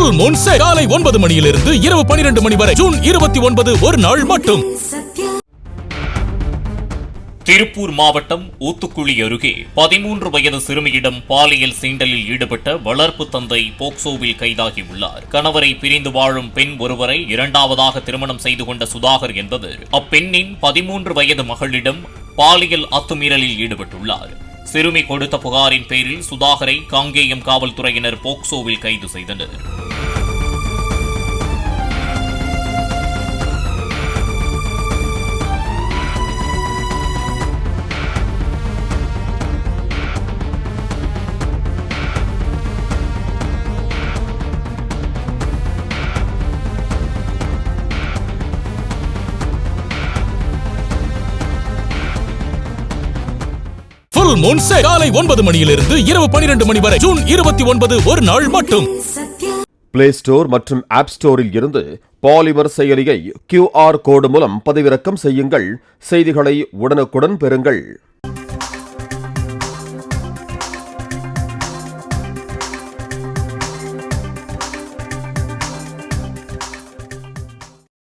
Full Moon sale காலை 9 மணியிலிருந்து இரவு 12 மணி வரை. ஜூன் 29 ஒரு நாள் மட்டும். திருப்பூர் மாவட்டம் ஊத்துக்குளி அருகே 13 வயது சிறுமியிடம் பாலியல் சீண்டலில் ஈடுபட்ட வளர்ப்பு தந்தை போக்சோவில் கைதாகியுள்ளார். கணவரை பிரிந்து வாழும் பெண் ஒருவரை இரண்டாவதாக திருமணம் செய்து கொண்ட சுதாகர் என்பவர் அப்பெண்ணின் 13 வயது மகளிடம் பாலியல் அத்துமீறலில் ஈடுபட்டுள்ளார். சிறுமி கொடுத்த புகாரின் பேரில் சுதாகரை காங்கேயம் காவல்துறையினர் போக்சோவில் கைது செய்தனர். ஃபுல் மூன் சேல் காலை 9 மணியிலிருந்து இரவு 12 மணி வரை. ஜூன் 29 ஒரு நாள் மட்டும். பிளே ஸ்டோர் மற்றும் ஆப் ஸ்டோரில் இருந்து பாலிமர் செயலியை QR கோடு மூலம் பதிவிறக்கம் செய்யுங்கள். செய்திகளை உடனுக்குடன் பெறுங்கள்.